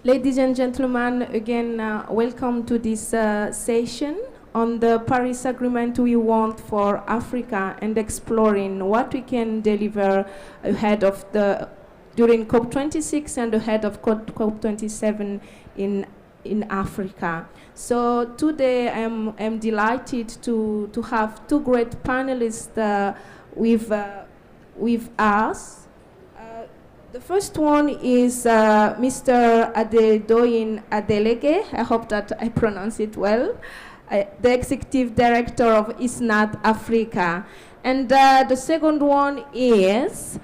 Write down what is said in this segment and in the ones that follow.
Ladies and gentlemen, again, welcome to this session on the Paris Agreement we want for Africa and exploring what we can deliver ahead of during COP26 and ahead of COP27 in Africa. So today I'm delighted to have two great panelists with us. The first one is Mr. Adedoyin Adeleke. I hope that I pronounce it well. The Executive Director of ISNAT Africa. And the second one is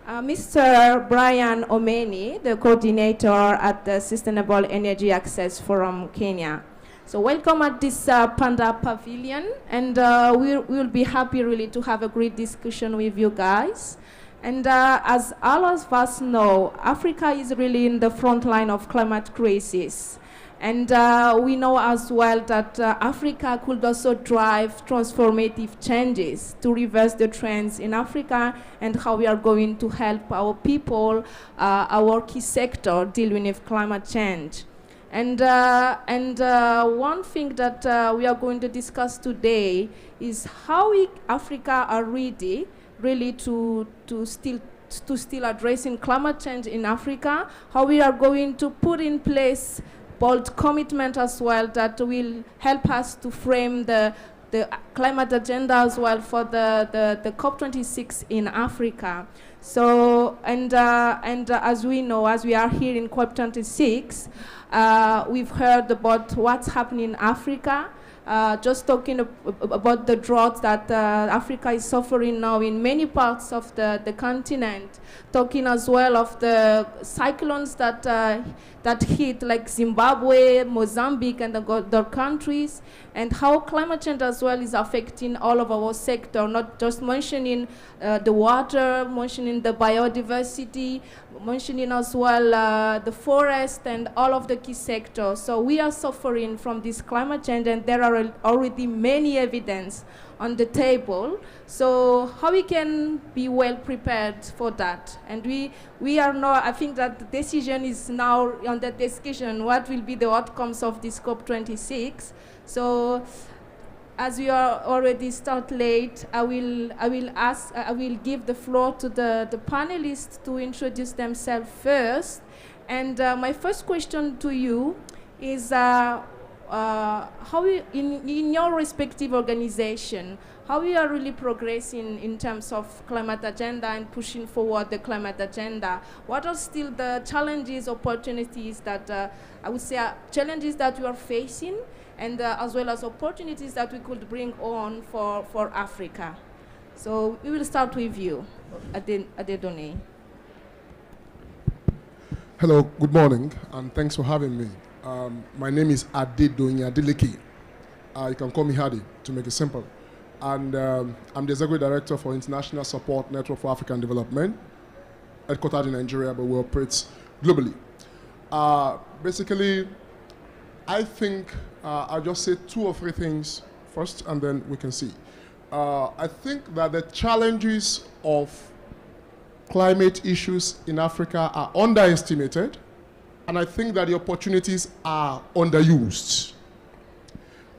Mr. Brian Omeni, the Coordinator at the Sustainable Energy Access Forum, Kenya. So welcome at this Panda Pavilion, and we'll be happy really to have a great discussion with you guys. And as all of us know, Africa is really in the front line of climate crisis. And we know as well that Africa could also drive transformative changes to reverse the trends in Africa and how we are going to help our people, our key sector, deal with climate change. And one thing that we are going to discuss today is how Africa are ready really to still addressing climate change in Africa, how we are going to put in place bold commitment as well that will help us to frame the climate agenda as well for the COP26 in Africa. So, and as we know, as we are here in COP26, we've heard about what's happening in Africa. Just talking about the drought that Africa is suffering now in many parts of the continent, talking as well of the cyclones that hit like Zimbabwe, Mozambique, and the countries, and how climate change as well is affecting all of our sector, not just mentioning the water, mentioning the biodiversity, mentioning as well the forest and all of the key sectors. So we are suffering from this climate change, and there are already many evidence on the table. So how we can be well prepared for that? And we are now, I think that the decision is now on the discussion, what will be the outcomes of this COP26. So as we are already start late, I will give the floor to the panelists to introduce themselves first. And my first question to you is how in your respective organization, how we are really progressing in terms of climate agenda and pushing forward the climate agenda? What are still the challenges, opportunities that I would say are challenges that we are facing, and as well as opportunities that we could bring on for Africa? So we will start with you, Adedone. Hello, good morning, and thanks for having me. My name is Adedoyin Adeleke. You can call me Hadi to make it simple. And I'm the Executive Director for International Support Network for African Development, headquartered in Nigeria, but we operate globally. Basically, I think I'll just say two or three things first, and then we can see. I think that the challenges of climate issues in Africa are underestimated, and I think that the opportunities are underused.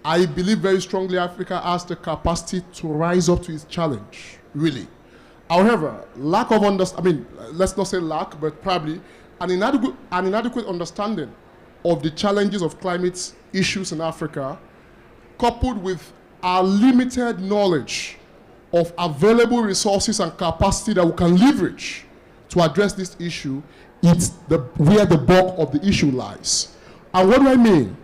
I believe very strongly Africa has the capacity to rise up to its challenge, really. However, lack of understanding, let's not say lack, but probably an inadequate understanding of the challenges of climate issues in Africa, coupled with our limited knowledge of available resources and capacity that we can leverage to address this issue, it's where the bulk of the issue lies. And what do I mean?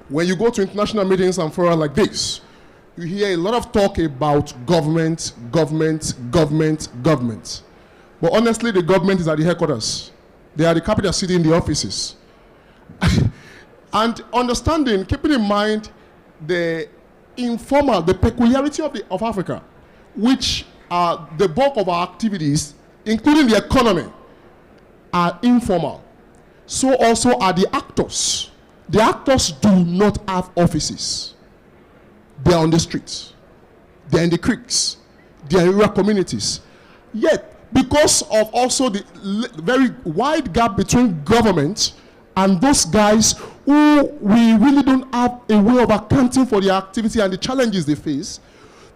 When you go to international meetings and forums like this, you hear a lot of talk about government. But honestly, the government is at the headquarters. They are the capital city in the offices. And understanding, keeping in mind the peculiarity of Africa, which are the bulk of our activities, including the economy, are informal. So also are the actors. The actors do not have offices. They are on the streets. They are in the creeks. They are in rural communities. Yet, because of also the very wide gap between government and those guys who we really don't have a way of accounting for their activity and the challenges they face.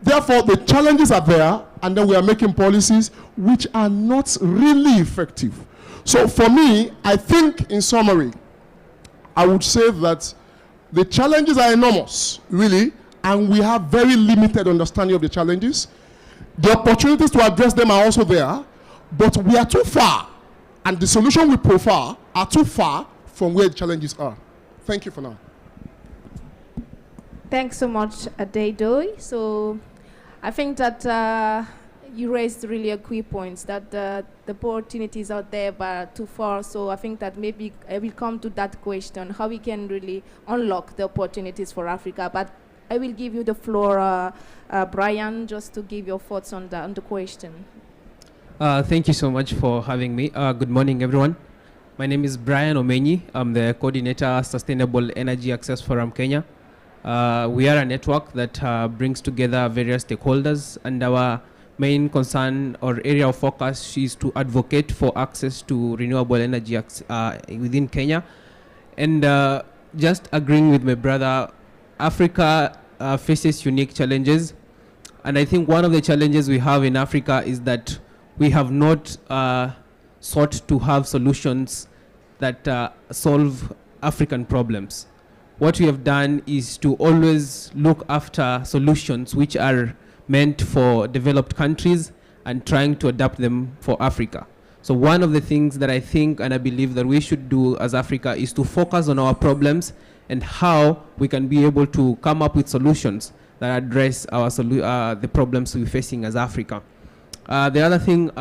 Therefore, the challenges are there, and then we are making policies which are not really effective. So for me, I think in summary, I would say that the challenges are enormous, really, and we have very limited understanding of the challenges. The opportunities to address them are also there, but we are too far, and the solution we profile are too far from where the challenges are. Thank you for now. Thanks so much, Adedoyi. So I think that you raised really a key points that the opportunities out there but too far. So I think that maybe I will come to that question, how we can really unlock the opportunities for Africa. But I will give you the floor, Brian, just to give your thoughts on the question. Thank you so much for having me. Good morning, everyone. My name is Brian Omenyi. I'm the coordinator, Sustainable Energy Access Forum Kenya. We are a network that brings together various stakeholders, and our main concern or area of focus is to advocate for access to renewable energy within Kenya. And just agreeing with my brother, Africa faces unique challenges. And I think one of the challenges we have in Africa is that we have not sought to have solutions that solve African problems. What we have done is to always look after solutions which are meant for developed countries and trying to adapt them for Africa. So one of the things that I think and I believe that we should do as Africa is to focus on our problems and how we can be able to come up with solutions that address our the problems we're facing as Africa. The other thing,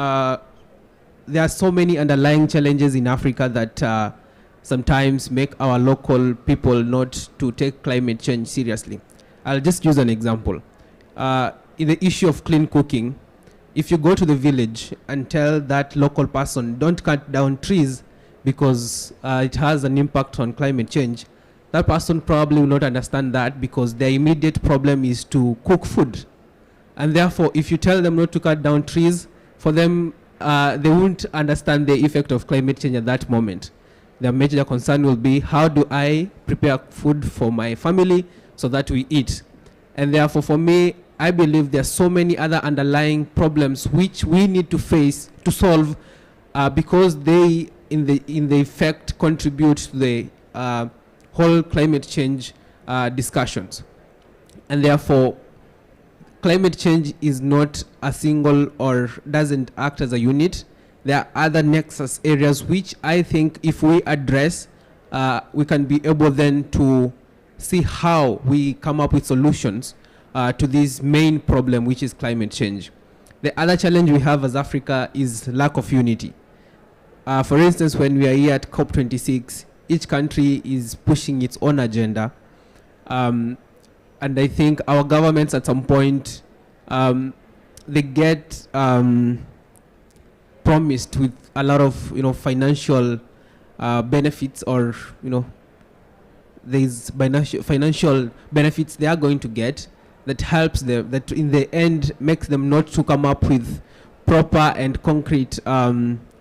there are so many underlying challenges in Africa that sometimes make our local people not to take climate change seriously. I'll just use an example. In the issue of clean cooking, if you go to the village and tell that local person, don't cut down trees because it has an impact on climate change, that person probably will not understand that because their immediate problem is to cook food. And therefore, if you tell them not to cut down trees, for them, they won't understand the effect of climate change at that moment. Their major concern will be, how do I prepare food for my family so that we eat? And therefore, for me, I believe there are so many other underlying problems which we need to face, to solve, because they, in the effect, contribute to the whole climate change discussions. And therefore, climate change is not a single or doesn't act as a unit. There are other nexus areas which I think if we address, we can be able then to see how we come up with solutions to this main problem, which is climate change. The other challenge we have as Africa is lack of unity. For instance, when we are here at COP26, each country is pushing its own agenda. And I think our governments at some point, they get promised with a lot of financial benefits, or there's financial benefits they are going to get that helps them, that in the end makes them not to come up with proper and concrete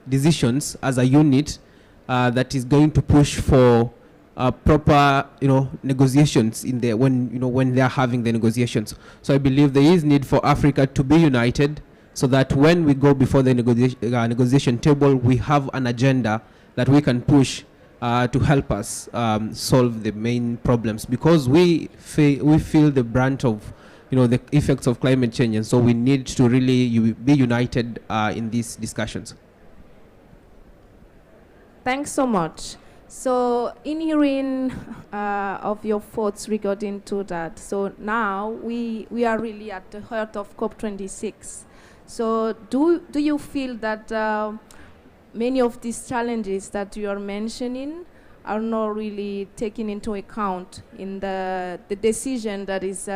decisions as a unit that is going to push for proper negotiations in there when they are having the negotiations. So I believe there is need for Africa to be united, so that when we go before the negotiation table, we have an agenda that we can push to help us solve the main problems, because we feel the brunt of the effects of climate change, and so we need to really be united in these discussions. Thanks so much. So in hearing of your thoughts regarding to that, so now we are really at the heart of COP26. So do you feel that many of these challenges that you are mentioning are not really taken into account in the decision that is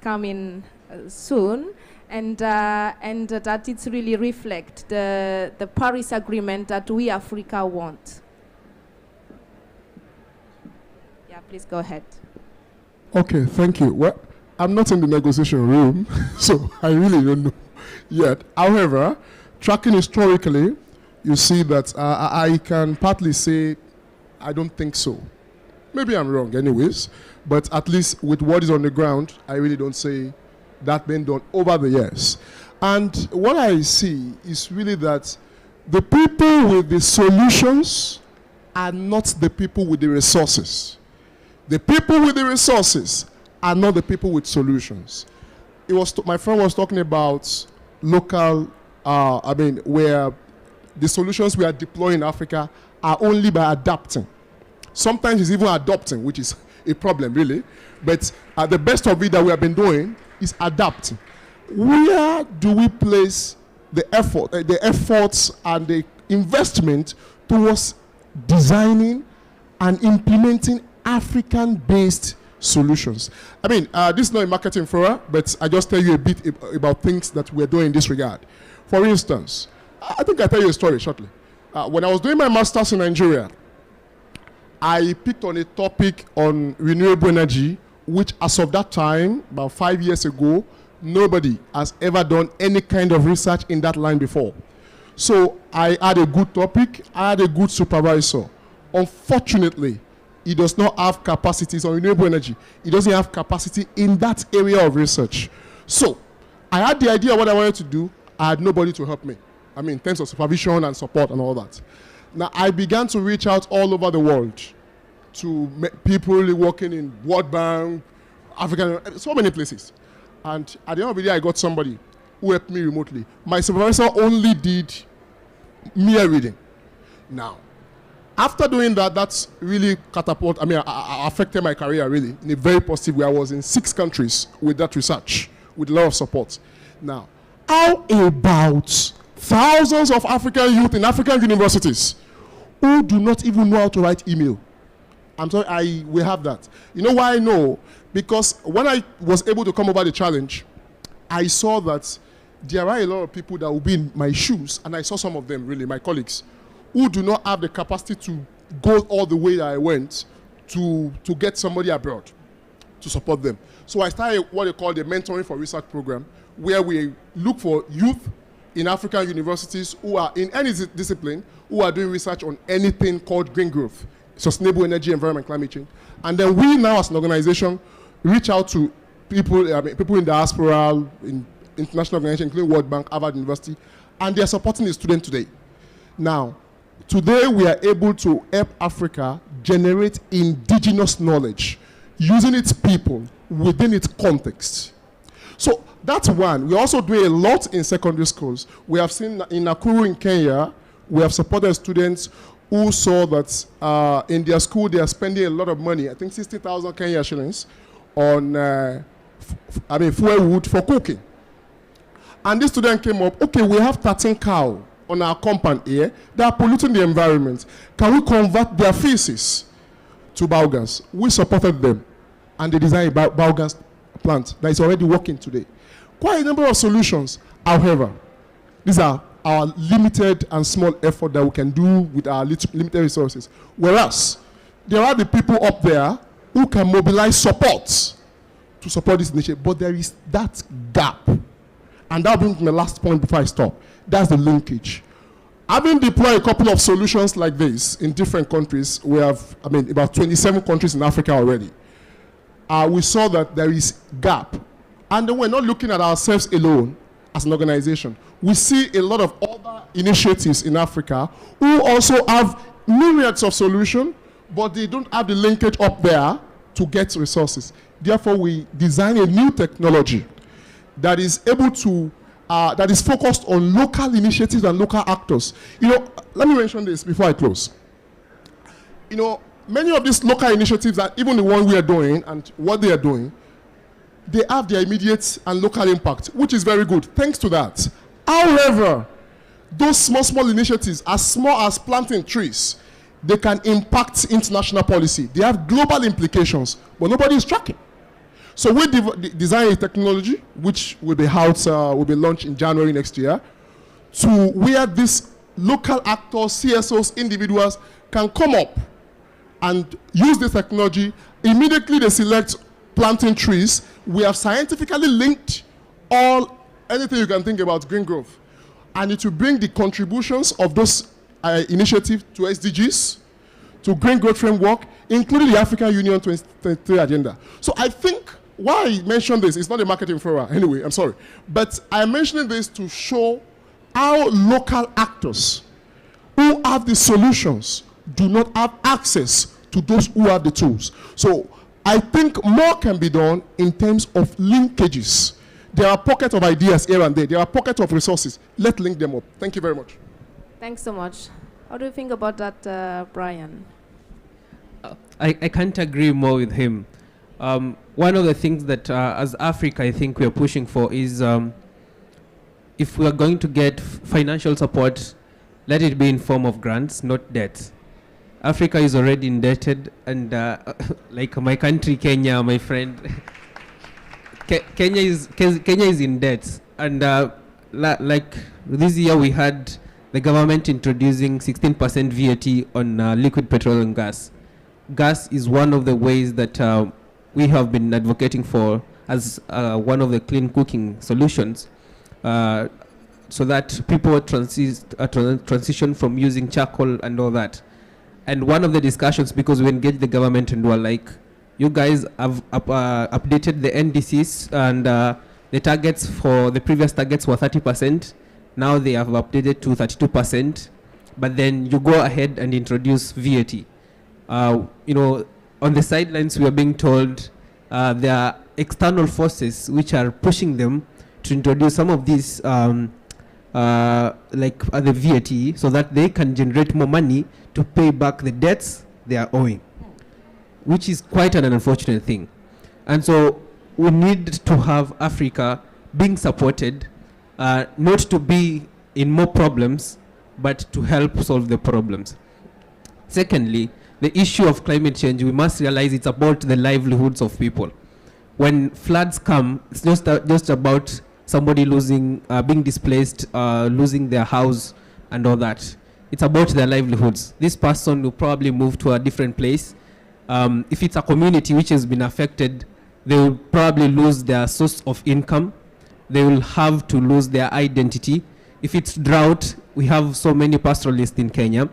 coming soon, and that it's really reflect the Paris Agreement that we Africa want? Yeah, please go ahead. Okay, thank you. Well, I'm not in the negotiation room, so I really don't know yet. However, tracking historically, you see that I can partly say I don't think so. Maybe I'm wrong anyways, but at least with what is on the ground, I really don't say that been done over the years. And what I see is really that the people with the solutions are not the people with the resources. The people with the resources are not the people with solutions. It was my friend was talking about local, where the solutions we are deploying in Africa are only by adapting. Sometimes it's even adopting, which is a problem, really. But the best of it that we have been doing is adapting. Where do we place the effort, the efforts and the investment towards designing and implementing African-based solutions? I mean, this is not a marketing forum, but I just tell you a bit about things that we're doing in this regard. For instance, I think I'll tell you a story shortly. When I was doing my master's in Nigeria, I picked on a topic on renewable energy, which as of that time, about 5 years ago, nobody has ever done any kind of research in that line before. So I had a good topic, I had a good supervisor. Unfortunately, he does not have capacities on renewable energy. He doesn't have capacity in that area of research. So I had the idea of what I wanted to do. I had nobody to help me. I mean, in terms of supervision and support and all that. Now, I began to reach out all over the world to people working in World Bank, African, so many places. And at the end of the day, I got somebody who helped me remotely. My supervisor only did mere reading. Now, after doing that, that's really affected my career really in a very positive way. I was in 6 countries with that research, with a lot of support. Now, how about thousands of African youth in African universities who do not even know how to write email? I'm sorry, we have that. You know why I know? Because when I was able to come over the challenge, I saw that there are a lot of people that will be in my shoes, and I saw some of them, really, my colleagues, who do not have the capacity to go all the way that I went to get somebody abroad to support them. So I started what they call the Mentoring for Research program, where we look for youth in African universities who are in any discipline, who are doing research on anything called green growth, sustainable energy, environment, climate change. And then we now as an organization reach out to people, people in diaspora, in international organizations, including World Bank, Harvard University, and they're supporting the student today. Now, today we are able to help Africa generate indigenous knowledge using its people within its context. So that's one. We also do a lot in secondary schools. We have seen in Nakuru in Kenya, we have supported students who saw that in their school they are spending a lot of money, I think 60,000 Kenya shillings, on fuel wood for cooking. And this student came up, okay, we have 13 cows on our compound here, they are polluting the environment. Can we convert their feces to biogas? We supported them, and they designed a biogas plant that is already working today. Quite a number of solutions. However, these are our limited and small effort that we can do with our limited resources. Whereas, there are the people up there who can mobilize support to support this initiative, but there is that gap. And that brings me to my last point before I stop. That's the linkage. Having deployed a couple of solutions like this in different countries, we have, about 27 countries in Africa already. We saw that there is gap. And then we're not looking at ourselves alone as an organization. We see a lot of other initiatives in Africa who also have myriads of solutions, but they don't have the linkage up there to get resources. Therefore, we design a new technology that is able to, that is focused on local initiatives and local actors. Let me mention this before I close. Many of these local initiatives, and even the one we are doing and what they are doing, they have their immediate and local impact, which is very good. Thanks to that. However, those small initiatives, as small as planting trees, they can impact international policy. They have global implications, but nobody is tracking. So we design a technology which will be will be launched in January next year, to where these local actors, CSOs, individuals can come up and use this technology. Immediately they select planting trees. We have scientifically linked anything you can think about green growth. And it will bring the contributions of those initiative to SDGs, to Green Growth Framework, including the African Union 2033 agenda. So I think why I mentioned this, it's not a marketing fora anyway, I'm sorry, but I'm mentioning this to show how local actors who have the solutions do not have access to those who have the tools. So I think more can be done in terms of linkages. There are pockets of ideas here and there. There are pockets of resources. Let's link them up. Thank you very much. Thanks so much. How do you think about that, Brian? I can't agree more with him. One of the things that as Africa I think we are pushing for is if we are going to get financial support, let it be in form of grants, not debt. Africa is already indebted, and like my country, Kenya, my friend, Kenya is in debt. And like this year we had the government introducing 16% VAT on liquid petroleum gas. Gas is one of the ways that we have been advocating for as one of the clean cooking solutions, so that people transition from using charcoal and all that. And one of the discussions, because we engaged the government and were like, you guys have updated the NDCs, and the targets for the previous targets were 30%. Now they have updated to 32%. But then you go ahead and introduce VAT. You know, on the sidelines, we are being told there are external forces which are pushing them to introduce some of these, like the VAT, so that they can generate more money to pay back the debts they are owing, which is quite an unfortunate thing. And so we need to have Africa being supported, not to be in more problems, but to help solve the problems. Secondly, the issue of climate change, we must realize it's about the livelihoods of people. When floods come, it's just about somebody losing, being displaced, losing their house and all that. It's about their livelihoods. This person will probably move to a different place. If it's a community which has been affected, they will probably lose their source of income. They will have to lose their identity. If it's drought, we have so many pastoralists in Kenya.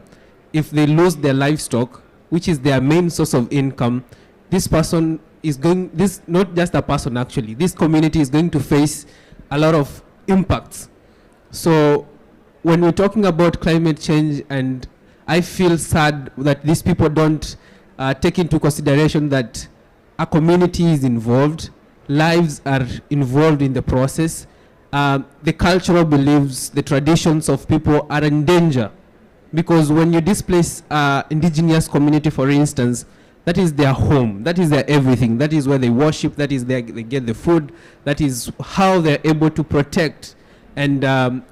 If they lose their livestock, which is their main source of income, this person is going, this not just a person actually, this community is going to face a lot of impacts. So when we're talking about climate change, and I feel sad that these people don't take into consideration that a community is involved, lives are involved in the process, the cultural beliefs, the traditions of people are in danger. Because when you displace indigenous community, for instance, that is their home, that is their everything, that is where they worship, that is where they get the food, that is how they're able to protect and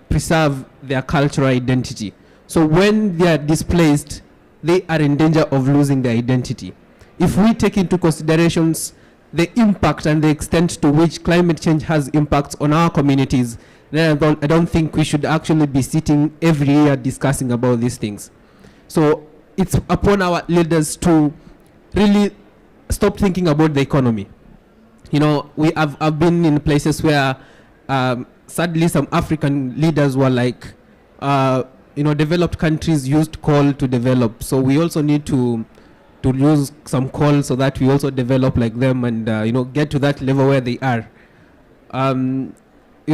preserve their cultural identity. So when they are displaced, they are in danger of losing their identity. If we take into considerations the impact and the extent to which climate change has impacts on our communities, then I don't think we should actually be sitting every year discussing about these things. So it's upon our leaders to really stop thinking about the economy. You know, I've been in places where sadly some African leaders were like, you know, developed countries used coal to develop. So we also need to use some coal so that we also develop like them and, you know, get to that level where they are. You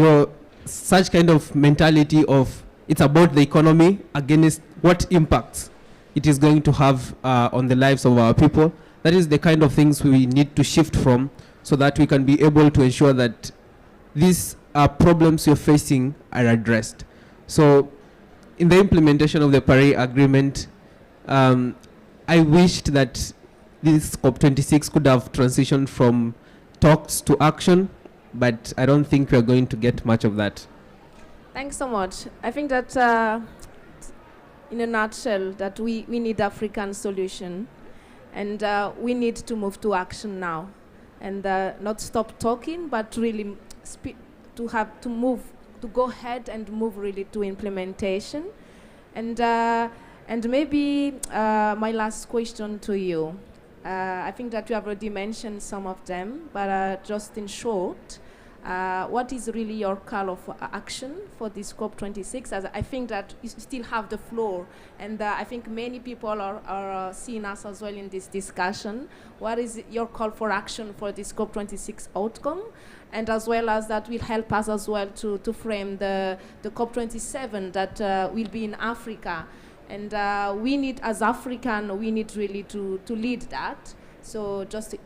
know, such kind of mentality of it's about the economy against what impacts it is going to have on the lives of our people. That is the kind of things we need to shift from, so that we can be able to ensure that these problems you're facing are addressed. So in the implementation of the Paris Agreement, I wished that this COP26 could have transitioned from talks to action, but I don't think we're going to get much of that. Thanks so much. I think that in a nutshell, that we need African solution, and we need to move to action now, and not stop talking, but really to go ahead and move really to implementation. And maybe my last question to you. I think that you have already mentioned some of them, but just in short, What is really your call of action for this COP26? As I think that you still have the floor, and I think many people are seeing us as well in this discussion. What is your call for action for this COP26 outcome? And as well as that will help us as well to frame the COP27 that will be in Africa. And we need, as African, we need really to lead that. So just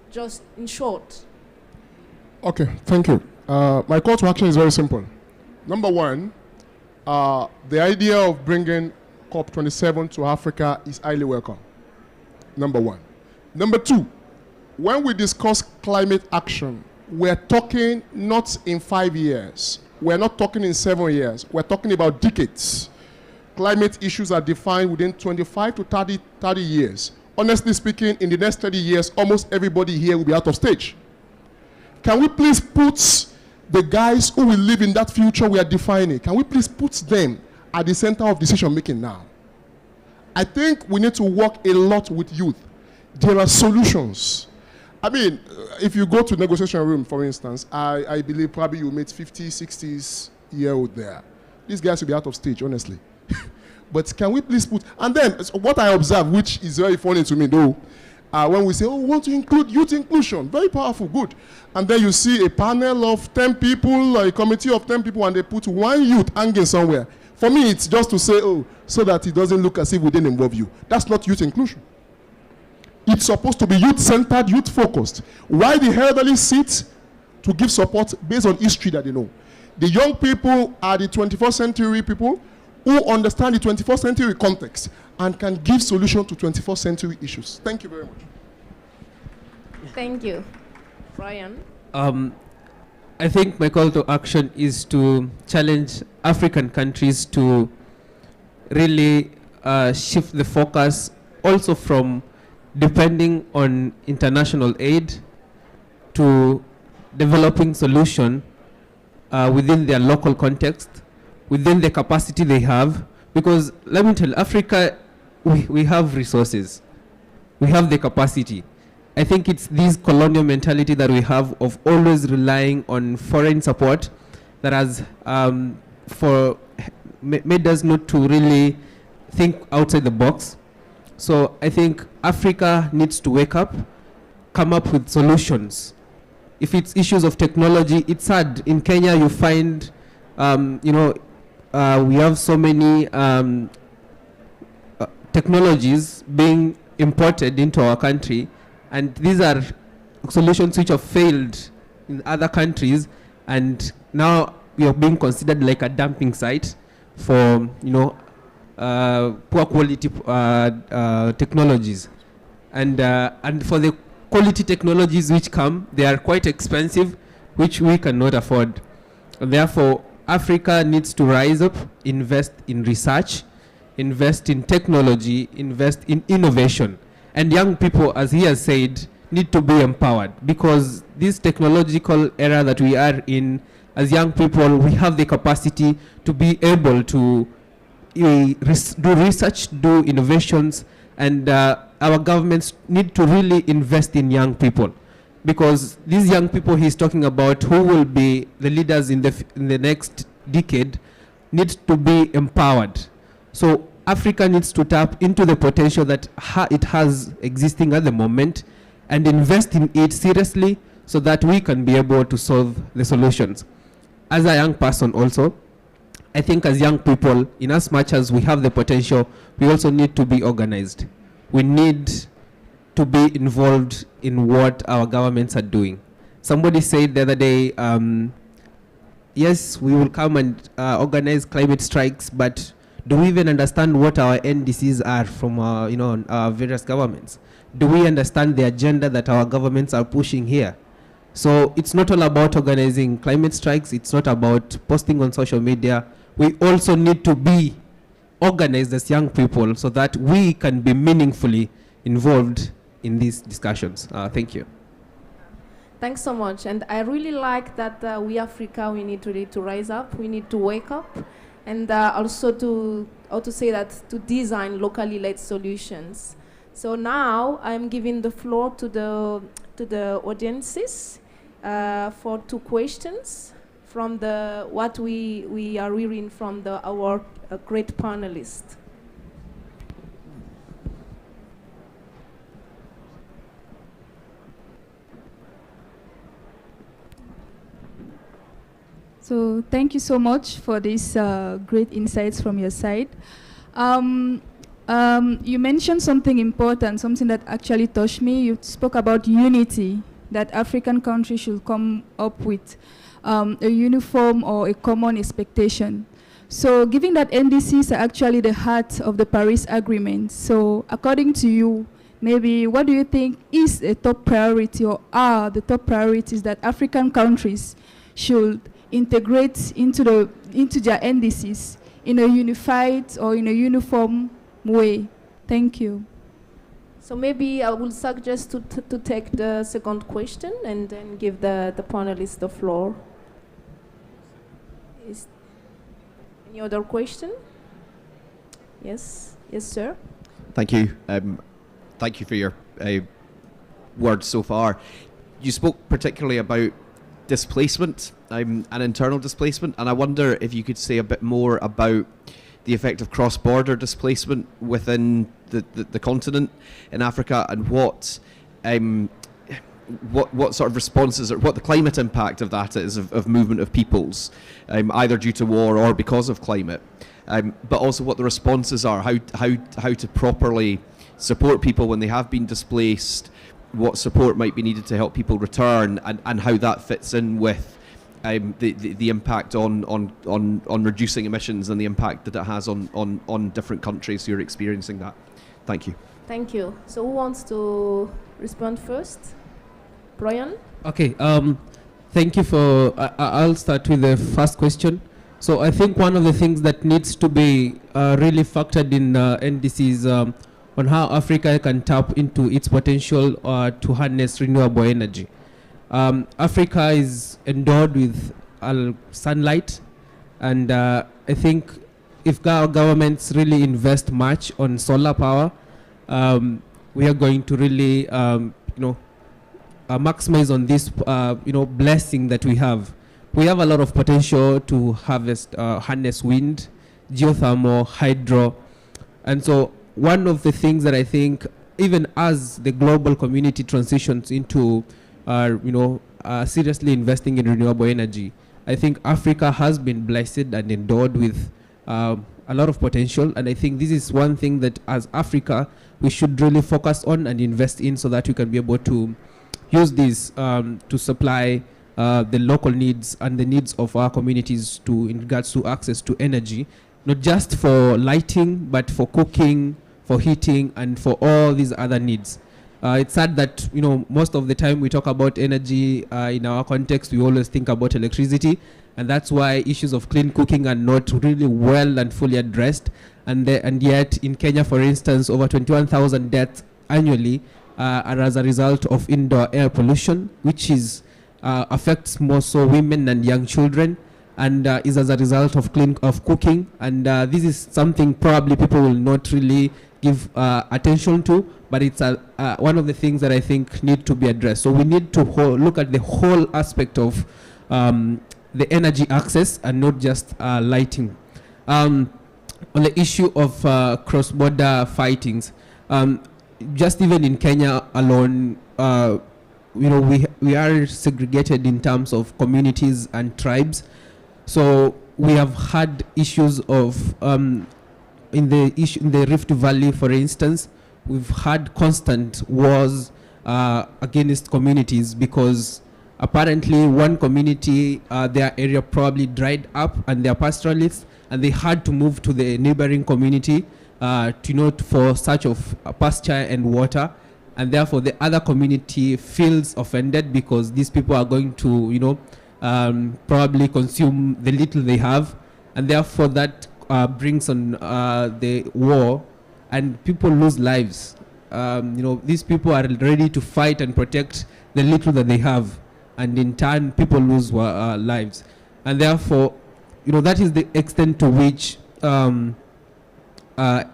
in short. Okay, thank you. My call to action is very simple. Number one, the idea of bringing COP27 to Africa is highly welcome. Number one. Number two, when we discuss climate action, we're talking not in 5 years. We're not talking in 7 years. We're talking about decades. Climate issues are defined within 25 to 30 years. Honestly speaking, in the next 30 years, almost everybody here will be out of stage. Can we please put the guys who will live in that future we are defining, can we please put them at the center of decision making now? I think we need to work a lot with youth. There are solutions. I mean, if you go to negotiation room, for instance, I believe probably you meet 50s, 60s year old there. These guys will be out of stage, honestly. But can we please put, and then what I observe, which is very funny to me though, when we say, oh, we want to include youth inclusion, very powerful, good. And then you see a panel of 10 people, a committee of 10 people, and they put one youth hanging somewhere. For me, it's just to say, oh, so that it doesn't look as if we didn't involve you. That's not youth inclusion. It's supposed to be youth-centered, youth-focused. Why the elderly sit? To give support based on history that they know. The young people are the 21st century people who understand the 21st century context and can give solution to 21st century issues. Thank you very much. Thank you. Brian? I think my call to action is to challenge African countries to really shift the focus also from depending on international aid to developing solution within their local context, within the capacity they have. Because let me tell you, Africa, we have resources. We have the capacity. I think it's this colonial mentality that we have of always relying on foreign support that has made us not to really think outside the box. So I think Africa needs to wake up, come up with solutions. If it's issues of technology, it's sad. In Kenya, you find, we have so many technologies being imported into our country, and these are solutions which have failed in other countries, and now we are being considered like a dumping site for poor quality technologies, and for the quality technologies which come, they are quite expensive, which we cannot afford. Therefore, Africa needs to rise up, invest in research, invest in technology, invest in innovation. And young people, as he has said, need to be empowered, because this technological era that we are in, as young people, we have the capacity to be able to do research, do innovations, and our governments need to really invest in young people, because these young people he's talking about, who will be the leaders in the next decade, need to be empowered. So Africa needs to tap into the potential that it has existing at the moment and invest in it seriously, so that we can be able to solve the solutions. As a young person also, I think as young people, in as much as we have the potential, we also need to be organized. We need to be involved in what our governments are doing. Somebody said the other day, yes, we will come and organize climate strikes, but do we even understand what our NDCs are from our various governments? Do we understand the agenda that our governments are pushing here? So it's not all about organizing climate strikes. It's not about posting on social media. We also need to be organized as young people so that we can be meaningfully involved in these discussions. Thank you. Thanks so much. And I really like that we Africa, we need really to rise up. We need to wake up. And also to design locally led solutions. So now I'm giving the floor to the audiences. for 2 questions from what we are hearing from our great panelists. So thank you so much for these great insights from your side. You mentioned something important, something that actually touched me. You spoke about unity, that African countries should come up with a uniform or a common expectation. So given that NDCs are actually the heart of the Paris Agreement, so according to you, maybe what do you think is a top priority or are the top priorities that African countries should integrate into their NDCs in a unified or in a uniform way? Thank you. So maybe I will suggest to take the second question and then give the panelists the floor. Is any other question? Yes, yes, sir. Thank you. Thank you for your words so far. You spoke particularly about displacement and internal displacement, and I wonder if you could say a bit more about the effect of cross-border displacement within the continent in Africa, and what sort of responses, or what the climate impact of that is of movement of peoples, either due to war or because of climate, but also what the responses are, how to properly support people when they have been displaced, what support might be needed to help people return, and how that fits in with the impact on reducing emissions and the impact that it has on different countries who are experiencing that. Thank you. Thank you. So who wants to respond first? Brian? Okay, thank you for, I'll start with the first question. So I think one of the things that needs to be really factored in NDCs on how Africa can tap into its potential to harness renewable energy. Africa is endowed with sunlight, and I think if our governments really invest much on solar power, we are going to really, maximize on this, blessing that we have. We have a lot of potential to harness wind, geothermal, hydro, and so one of the things that I think, even as the global community transitions into, seriously investing in renewable energy, I think Africa has been blessed and endowed with a lot of potential, and I think this is one thing that as Africa we should really focus on and invest in, so that we can be able to use this to supply the local needs and the needs of our communities in regards to access to energy, not just for lighting, but for cooking, for heating, and for all these other needs. It's sad that most of the time we talk about energy in our context, we always think about electricity, and that's why issues of clean cooking are not really well and fully addressed. And yet in Kenya, for instance, over 21,000 deaths annually are as a result of indoor air pollution, which affects more so women and young children, and is as a result of cooking. And this is something probably people will not really give attention to, but it's one of the things that I think need to be addressed. So we need to look at the whole aspect of the energy access and not just lighting. On the issue of cross-border fightings, just even in Kenya alone, we are segregated in terms of communities and tribes. So we have had issues of in the Rift Valley, for instance, we've had constant wars against communities, because apparently one community, their area probably dried up and they're pastoralists, and they had to move to the neighboring community for search of pasture and water, and therefore the other community feels offended because these people are going to probably consume the little they have, and therefore that brings on the war, and people lose lives. These people are ready to fight and protect the little that they have, and in turn people lose lives, and therefore that is the extent to which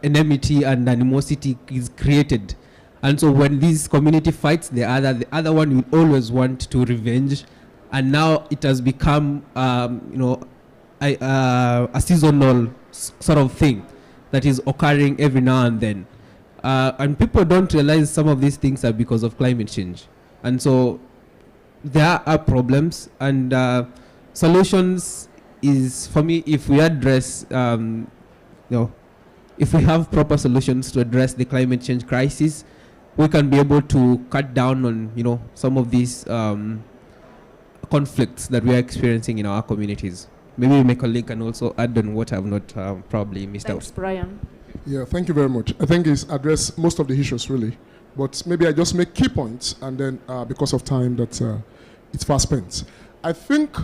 enmity and animosity is created. And so when these community fights the other one will always want to revenge and now it has become, a seasonal sort of thing that is occurring every now and then. And people don't realize some of these things are because of climate change. And so there are problems, and solutions is, for me, if we address, if we have proper solutions to address the climate change crisis, we can be able to cut down on, some of these conflicts that we are experiencing in our communities. Maybe my colleague can also add on what I've not probably missed out. Thanks, Brian. Yeah, thank you very much. I think it's addressed most of the issues, really. But maybe I just make key points, and then because of time, that it's fast spent. I think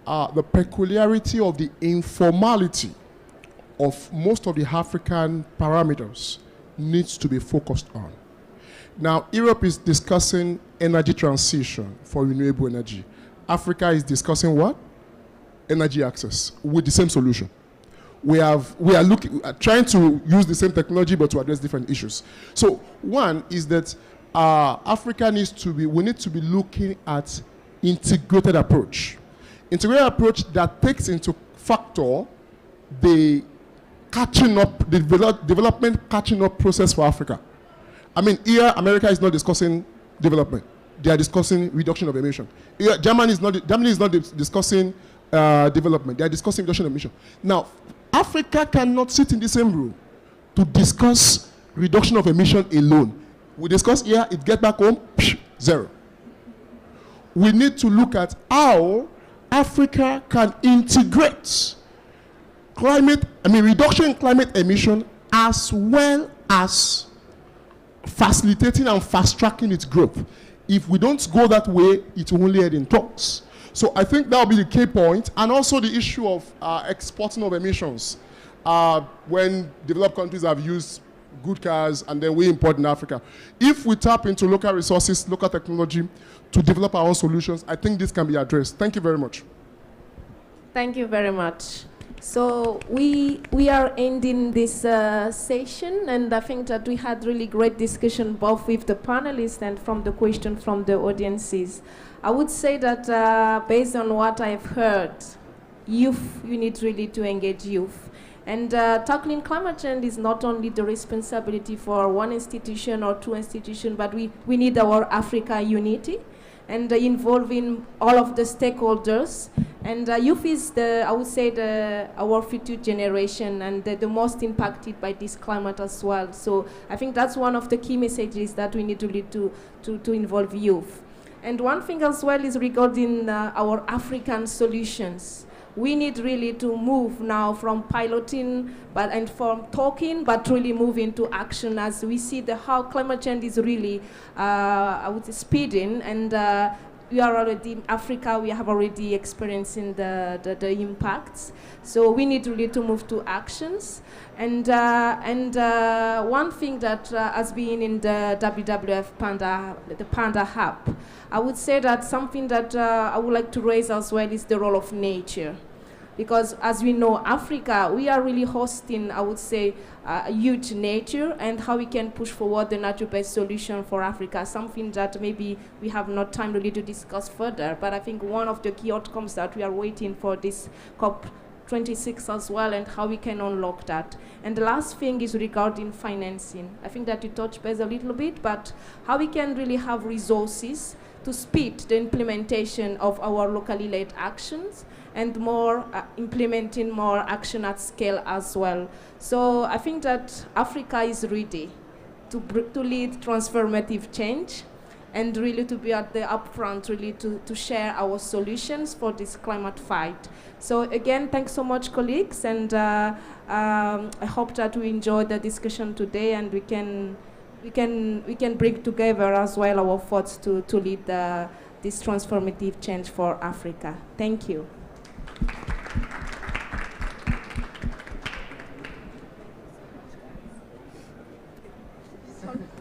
the peculiarity of the informality of most of the African parameters needs to be focused on. Now, Europe is discussing energy transition for renewable energy. Africa is discussing what? Energy access with the same solution. We are trying to use the same technology but to address different issues. So one is that Africa we need to be looking at integrated approach. Integrated approach that takes into factor the development catching up process for Africa. I mean, here America is not discussing development; they are discussing reduction of emission. Here, Germany is not discussing development; they are discussing reduction of emission. Now, Africa cannot sit in the same room to discuss reduction of emission alone. We discuss here, it get back home, zero. We need to look at how Africa can integrate reduction in climate emission, as well as facilitating and fast-tracking its growth. If we don't go that way, it will only head in talks. So I think that will be the key point, and also the issue of exporting of emissions. When developed countries have used good cars and then we import in Africa. If we tap into local resources, local technology to develop our own solutions, I think this can be addressed. Thank you very much. Thank you very much. So we are ending this session, and I think that we had really great discussion both with the panelists and from the questions from the audiences. I would say that based on what I've heard, you need really to engage youth. And tackling climate change is not only the responsibility for one institution or two institutions, but we need our Africa unity and involving all of the stakeholders. And youth is, I would say, our future generation and the most impacted by this climate as well. So I think that's one of the key messages that we need really to involve youth. And one thing as well is regarding our African solutions. We need really to move now from piloting and from talking, but really move into action as we see how climate change is really, I would say, speeding. And we are already, Africa, we have already experiencing the impacts. So we need really to move to actions. And one thing that has been in the WWF the Panda Hub, I would say that something that I would like to raise as well is the role of nature. Because as we know, Africa, we are really hosting, I would say, a huge nature, and how we can push forward the nature-based solution for Africa, something that maybe we have not time really to discuss further. But I think one of the key outcomes that we are waiting for this COP26 as well, and how we can unlock that. And the last thing is regarding financing. I think that you touched base a little bit, but how we can really have resources to speed the implementation of our locally led actions, and more implementing more action at scale as well. So I think that Africa is ready to lead transformative change, and really to be at the upfront, really to share our solutions for this climate fight. So again, thanks so much, colleagues, and I hope that we enjoyed the discussion today, and we can bring together as well our thoughts to lead this transformative change for Africa. Thank you.